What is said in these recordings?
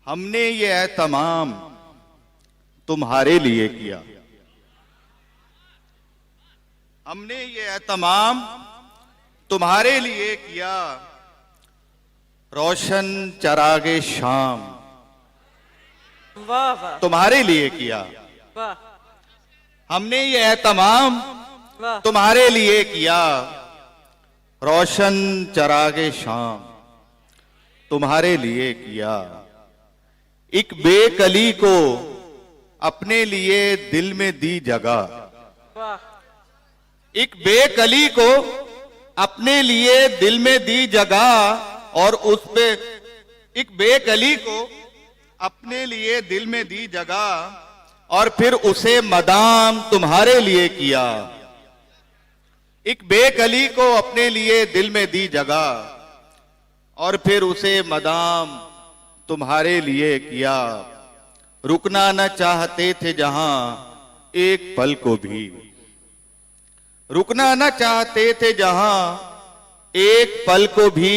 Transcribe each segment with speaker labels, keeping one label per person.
Speaker 1: हमने ये एहतमाम तुम्हारे लिए किया। हमने ये एहतमाम तुम्हारे लिए किया। रोशन चरागे शाम
Speaker 2: वाह वाह
Speaker 1: तुम्हारे लिए किया।
Speaker 2: वाह
Speaker 1: हमने ये एहतमाम
Speaker 2: वाह
Speaker 1: तुम्हारे लिए किया। रोशन चरागे शाम तुम्हारे लिए किया। एक बेकली को अपने लिए दिल में दी जगह।
Speaker 2: वाह
Speaker 1: एक बेकली को अपने लिए दिल में दी जगह और उस पे एक बेकली को अपने लिए दिल में दी जगह और फिर उसे मदाम तुम्हारे लिए किया। एक बेकली को अपने लिए दिल में दी जगह और फिर उसे मदाम तुम्हारे लिए किया। रुकना न चाहते थे जहां एक पल को भी। रुकना न चाहते थे जहां एक पल को भी।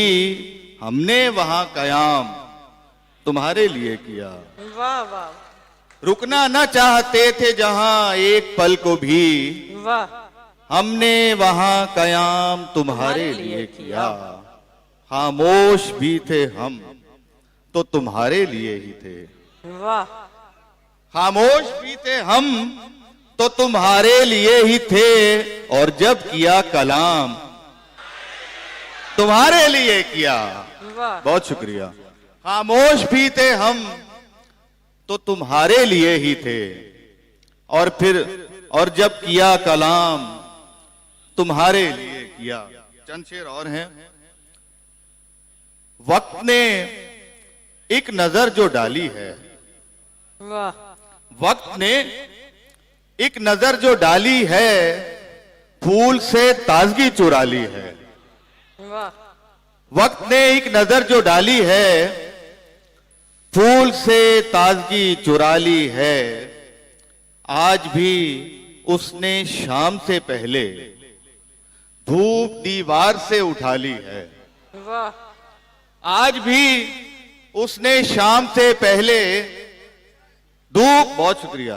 Speaker 1: हमने वहां कयाम तुम्हारे लिए किया।
Speaker 2: वाह वाह
Speaker 1: रुकना न चाहते थे जहां एक पल को भी।
Speaker 2: वाह
Speaker 1: हमने वहां कयाम तुम्हारे लिए किया। खामोश भी थे हम तो तुम्हारे लिए ही थे।
Speaker 2: वाह
Speaker 1: खामोश भी थे हम तो तुम्हारे लिए ही थे। और जब किया कलाम तुम्हारे लिए किया।
Speaker 2: वाह
Speaker 1: बहुत शुक्रिया। खामोश भी थे हम तो तुम्हारे लिए ही थे। और जब किया कलाम तुम्हारे लिए किया। चंद शेर और हैं। वक्त ने एक नजर जो डाली है।
Speaker 2: वाह
Speaker 1: वक्त ने एक नजर जो डाली है फूल से ताजगी चुरा ली है।
Speaker 2: वाह
Speaker 1: वक्त ने एक नजर जो डाली है फूल से ताजगी चुरा ली है। आज भी उसने शाम से पहले धूप दीवार से उठा ली है।
Speaker 2: वाह
Speaker 1: आज भी उसने शाम से पहले धूप, बहुत शुक्रिया,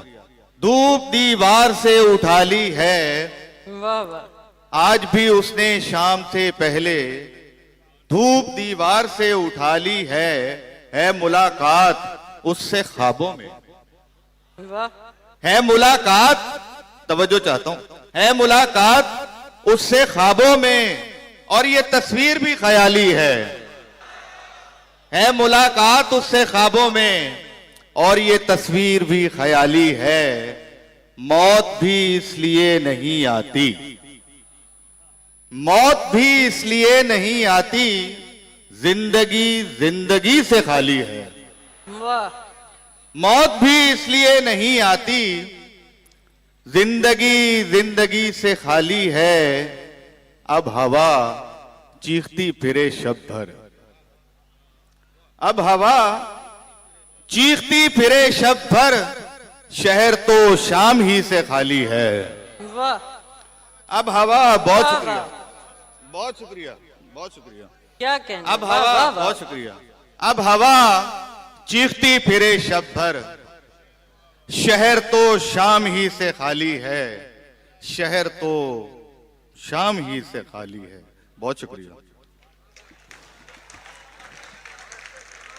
Speaker 1: धूप दीवार से उठा ली है।
Speaker 2: वाह वाह
Speaker 1: आज भी उसने शाम से पहले धूप दीवार से उठा ली है मुलाकात उससे ख्वाबों में।
Speaker 2: वाह
Speaker 1: है मुलाकात, तवज्जो चाहता हूं, है मुलाकात उससे ख्वाबों में। और ये तस्वीर भी ख्याली है मुलाकात उससे ख्वाबों में। और ये तस्वीर भी ख्याली है। मौत भी इसलिए नहीं आती। मौत भी इसलिए नहीं आती जिंदगी जिंदगी से खाली है।
Speaker 2: वाह
Speaker 1: मौत भी इसलिए नहीं आती जिंदगी जिंदगी से खाली है। अब हवा चीखती फिरे शब्द भर। अब हवा चीखती फिरे शब्द भर। शहर तो शाम ही से खाली है।
Speaker 2: वाह
Speaker 1: अब हवा, बहुत
Speaker 2: वाह,
Speaker 1: शुक्रिया,
Speaker 2: वाह।
Speaker 1: बहुत शुक्रिया, बहुत शुक्रिया।
Speaker 2: क्या कहना।
Speaker 1: अब
Speaker 2: वाह,
Speaker 1: हवा,
Speaker 2: वाह, वाह।
Speaker 1: बहुत शुक्रिया। अब हवा चीखती फिरे शब्द भर। शहर तो शाम ही से खाली है। शहर तो शाम ही से खाली है। बहुत शुक्रिया।